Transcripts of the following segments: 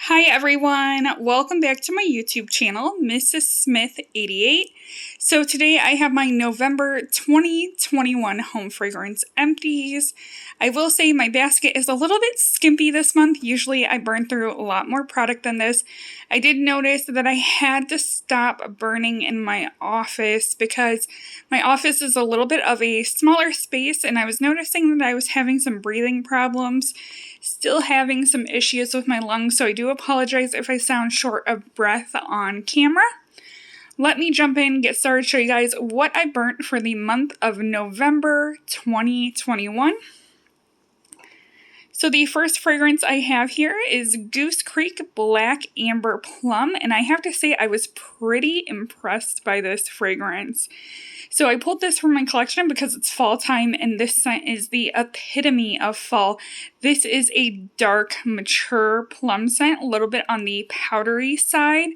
Hi everyone, welcome back to my YouTube channel, Mrs. Smith 88. So today I have my November 2021 home fragrance Empties. I will say my basket is a little bit skimpy this month. Usually I burn through a lot more product than this. I did notice that I had to stop burning in my office because my office is a little bit of a smaller space and I was noticing that I was having some breathing problems. Still having some issues with my lungs, so I do apologize if I sound short of breath on camera. Let me jump in, get started, show you guys what I burnt for the month of November 2021. So the first fragrance I have here is Goose Creek Black Amber Plum, and I have to say I was pretty impressed by this fragrance. So I pulled this from my collection because it's fall time and this scent is the epitome of fall. This is a dark, mature plum scent, a little bit on the powdery side.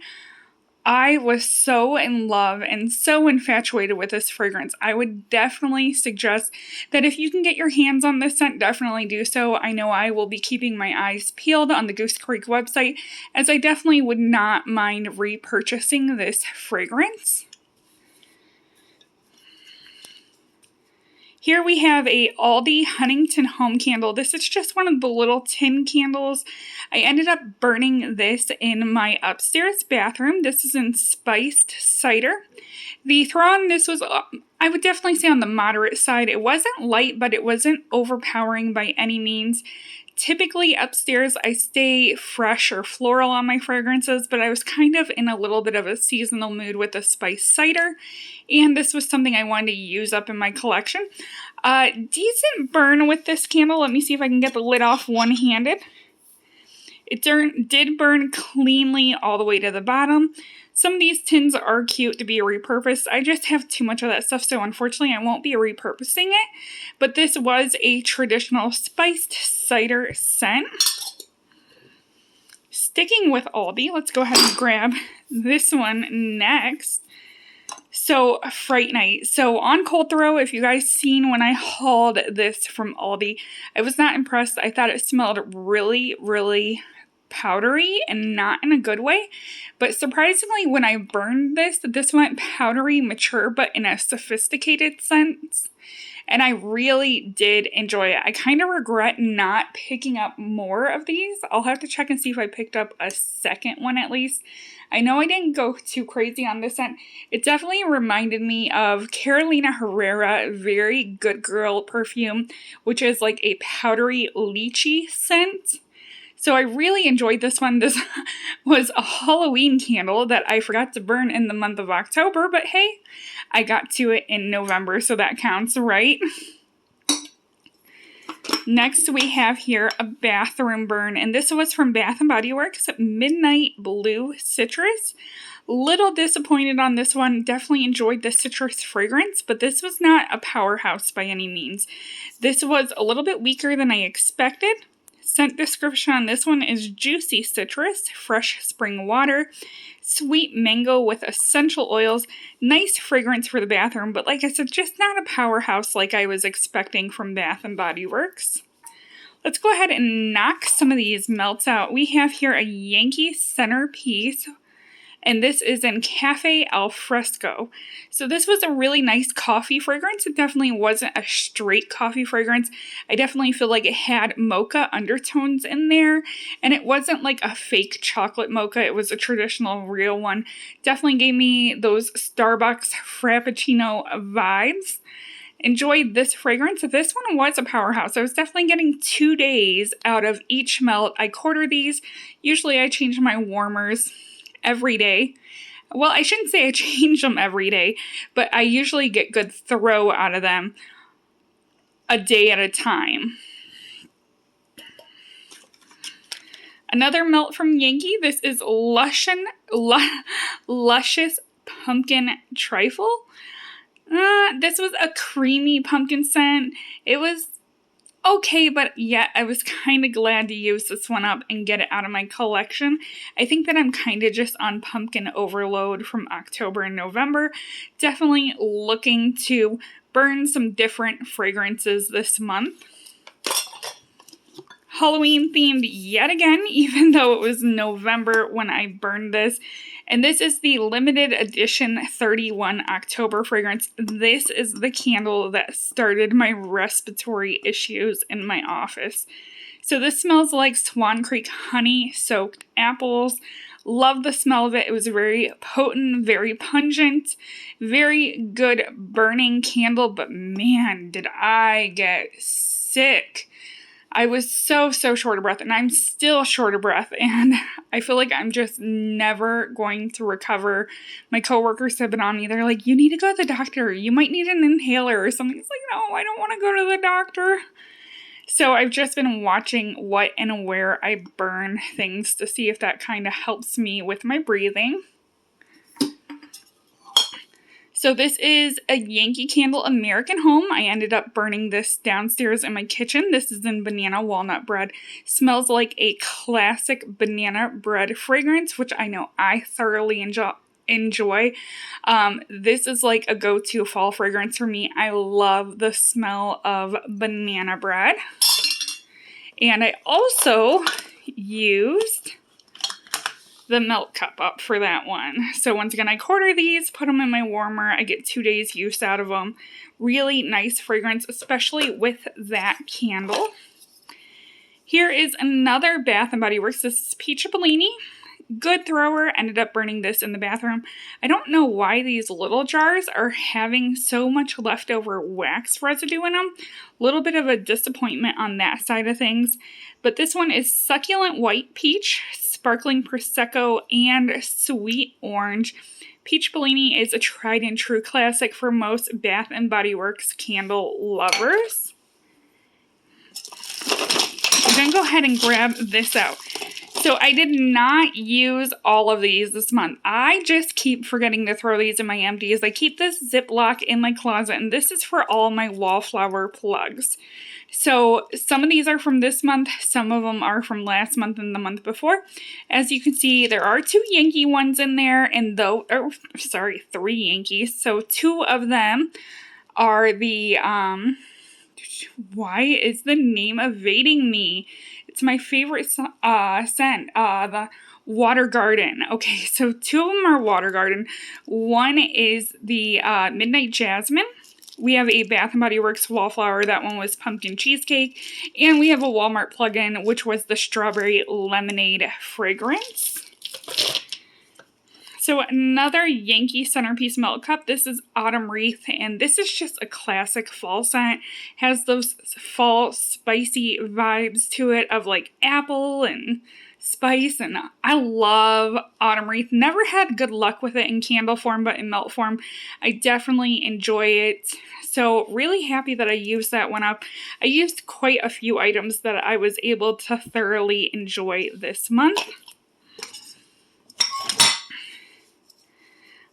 I was so in love and so infatuated with this fragrance. I would definitely suggest that if you can get your hands on this scent, definitely do so. I know I will be keeping my eyes peeled on the Goose Creek website, as I definitely would not mind repurchasing this fragrance. Here we have a Aldi Huntington home candle. This is just one of the little tin candles. I ended up burning this in my upstairs bathroom. This is in spiced cider. The throw on this was, I would definitely say, on the moderate side. It wasn't light, but it wasn't overpowering by any means. Typically upstairs I stay fresh or floral on my fragrances, but I was kind of in a little bit of a seasonal mood with the spiced cider, and this was something I wanted to use up in my collection. Decent burn with this candle. Let me see if I can get the lid off one-handed. It did burn cleanly all the way to the bottom. Some of these tins are cute to be repurposed. I just have too much of that stuff, so unfortunately I won't be repurposing it. But this was a traditional spiced cider scent. Sticking with Aldi, let's go ahead and grab this one next. So, Fright Night. So, on Cold Throw, if you guys seen when I hauled this from Aldi, I was not impressed. I thought it smelled really, really powdery and not in a good way. But surprisingly, when I burned this went powdery, mature, but in a sophisticated sense. And I really did enjoy it. I kind of regret not picking up more of these. I'll have to check and see if I picked up a second one at least. I know I didn't go too crazy on this scent. It definitely reminded me of Carolina Herrera Very Good Girl perfume, which is like a powdery lychee scent. So I really enjoyed this one. This was a Halloween candle that I forgot to burn in the month of October, but hey, I got to it in November, so that counts, right? Next, we have here a bathroom burn, and this was from Bath & Body Works, Midnight Blue Citrus. Little disappointed on this one. Definitely enjoyed the citrus fragrance, but this was not a powerhouse by any means. This was a little bit weaker than I expected. Scent description on this one is juicy citrus, fresh spring water, sweet mango with essential oils, nice fragrance for the bathroom, but like I said, just not a powerhouse like I was expecting from Bath & Body Works. Let's go ahead and knock some of these melts out. We have here a Yankee Centerpiece, and this is in Cafe Al Fresco. So this was a really nice coffee fragrance. It definitely wasn't a straight coffee fragrance. I definitely feel like it had mocha undertones in there, and it wasn't like a fake chocolate mocha. It was a traditional real one. Definitely gave me those Starbucks Frappuccino vibes. Enjoyed this fragrance. This one was a powerhouse. I was definitely getting 2 days out of each melt. I quarter these. Usually I change my warmers every day. Well, I shouldn't say I change them every day, but I usually get good throw out of them a day at a time. Another melt from Yankee. This is Luscious Pumpkin Trifle. This was a creamy pumpkin scent. It was okay, but yet I was kind of glad to use this one up and get it out of my collection. I think that I'm kind of just on pumpkin overload from October and November. Definitely looking to burn some different fragrances this month. Halloween themed yet again, even though it was November when I burned this. And this is the limited edition 31 October fragrance. This is the candle that started my respiratory issues in my office. So this smells like Swan Creek honey soaked apples. Love the smell of it. It was very potent, very pungent, very good burning candle, but man, did I get sick. I was so short of breath, and I'm still short of breath, and I feel like I'm just never going to recover. My coworkers have been on me. They're like, you need to go to the doctor. You might need an inhaler or something. It's like, no, I don't want to go to the doctor. So I've just been watching what and where I burn things to see if that kind of helps me with my breathing. So this is a Yankee Candle American Home. I ended up burning this downstairs in my kitchen. This is in banana walnut bread. Smells like a classic banana bread fragrance, which I know I thoroughly enjoy. This is like a go-to fall fragrance for me. I love the smell of banana bread. And I also used the milk cup up for that one. So once again, I quarter these, put them in my warmer. I get 2 days use out of them. Really nice fragrance, especially with that candle. Here is another Bath & Body Works. This is Peach Bellini. Good thrower. Ended up burning this in the bathroom. I don't know why these little jars are having so much leftover wax residue in them. A little bit of a disappointment on that side of things. But this one is Succulent White Peach, Sparkling Prosecco, and Sweet Orange. Peach Bellini is a tried and true classic for most Bath & Body Works candle lovers. I'm going to go ahead and grab this out. So I did not use all of these this month. I just keep forgetting to throw these in my empties. I keep this Ziploc in my closet, and this is for all my wallflower plugs. So some of these are from this month, some of them are from last month and the month before. As you can see, there are 2 Yankee ones in there, and 3 Yankees. So 2 of them are the, why is the name evading me? It's my favorite scent, the Water Garden. Okay, so 2 of them are Water Garden. One is the Midnight Jasmine. We have a Bath & Body Works Wallflower. That one was Pumpkin Cheesecake. And we have a Walmart plug-in, which was the Strawberry Lemonade fragrance. So another Yankee Centerpiece Milk Cup. This is Autumn Wreath, and this is just a classic fall scent. Has those fall spicy vibes to it of like apple and spice, and I love Autumn Wreath. Never had good luck with it in candle form, but in melt form, I definitely enjoy it. So really happy that I used that one up. I used quite a few items that I was able to thoroughly enjoy this month.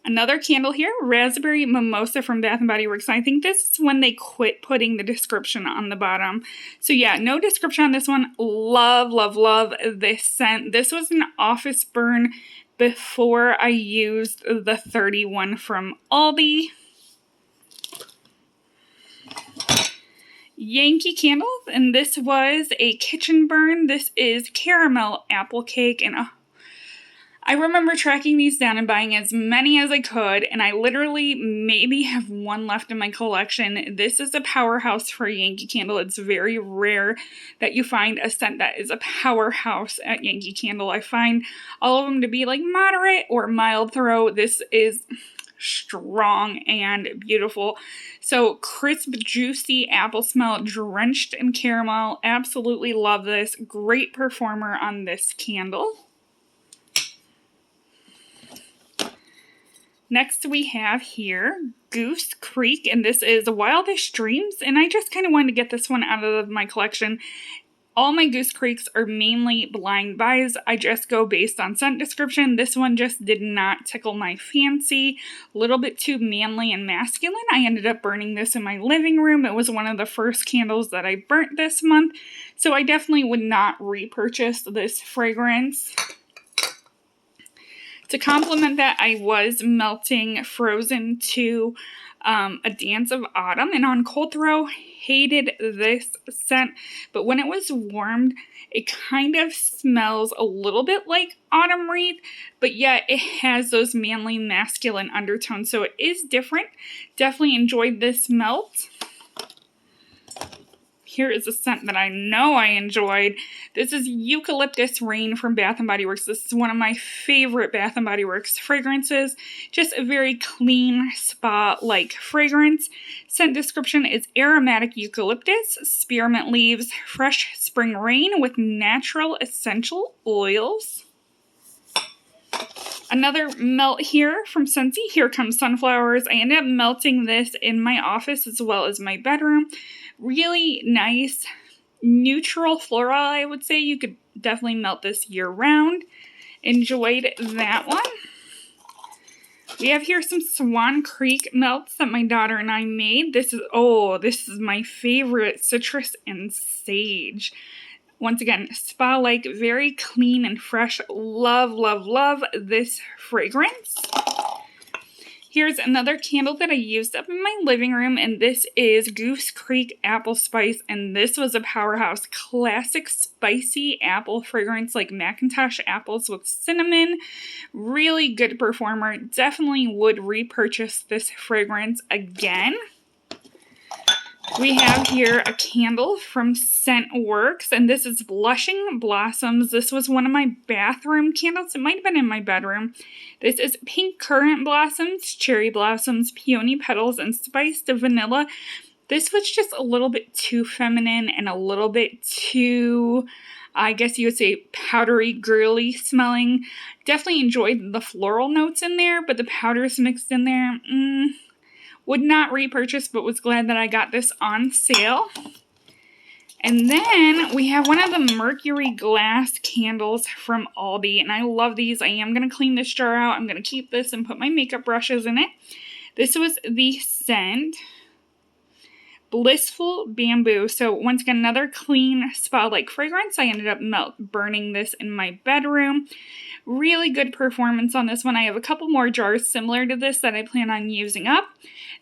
Another candle here, Raspberry Mimosa from Bath & Body Works. I think this is when they quit putting the description on the bottom. So yeah, no description on this one. Love, love, love this scent. This was an office burn before I used the 31 from Aldi. Yankee Candles, and this was a kitchen burn. This is Caramel Apple Cake, and I remember tracking these down and buying as many as I could, and I literally maybe have one left in my collection. This is a powerhouse for a Yankee Candle. It's very rare that you find a scent that is a powerhouse at Yankee Candle. I find all of them to be like moderate or mild throw. This is strong and beautiful. So crisp, juicy apple smell drenched in caramel. Absolutely love this. Great performer on this candle. Next we have here Goose Creek, and this is Wildish Dreams, and I just kind of wanted to get this one out of my collection. All my Goose Creeks are mainly blind buys. I just go based on scent description. This one just did not tickle my fancy. A little bit too manly and masculine. I ended up burning this in my living room. It was one of the first candles that I burnt this month, so I definitely would not repurchase this fragrance. To complement that, I was melting Frozen 2 A Dance of Autumn, and on cold throw, hated this scent, but when it was warmed, it kind of smells a little bit like autumn wreath, but yet it has those manly masculine undertones, so it is different. Definitely enjoyed this melt. Here is a scent that I know I enjoyed. This is Eucalyptus Rain from Bath & Body Works. This is one of my favorite Bath & Body Works fragrances. Just a very clean, spa-like fragrance. Scent description is aromatic eucalyptus, spearmint leaves, fresh spring rain with natural essential oils. Another melt here from Scentsy. Here Comes Sunflowers. I ended up melting this in my office as well as my bedroom. Really nice, neutral floral, I would say. You could definitely melt this year-round. Enjoyed that one. We have here some Swan Creek melts that my daughter and I made. This is my favorite, citrus and sage. Once again, spa-like, very clean and fresh. Love, love, love this fragrance. Here's another candle that I used up in my living room, and this is Goose Creek Apple Spice, and this was a powerhouse. Classic spicy apple fragrance like Macintosh apples with cinnamon. Really good performer. Definitely would repurchase this fragrance again. We have here a candle from Scentworks, and this is Blushing Blossoms. This was one of my bathroom candles. It might have been in my bedroom. This is Pink Currant Blossoms, Cherry Blossoms, Peony Petals, and Spiced Vanilla. This was just a little bit too feminine and a little bit too, I guess you would say, powdery, girly smelling. Definitely enjoyed the floral notes in there, but the powders mixed in there, would not repurchase, but was glad that I got this on sale. And then we have one of the Mercury glass candles from Aldi, and I love these. I am going to clean this jar out. I'm going to keep this and put my makeup brushes in it. This was the scent Blissful Bamboo. So once again, another clean spa-like fragrance. I ended up burning this in my bedroom. Really good performance on this one. I have a couple more jars similar to this that I plan on using up.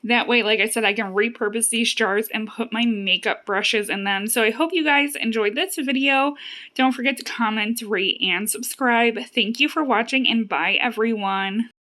That way, like I said, I can repurpose these jars and put my makeup brushes in them. So I hope you guys enjoyed this video. Don't forget to comment, rate, and subscribe. Thank you for watching, and bye everyone.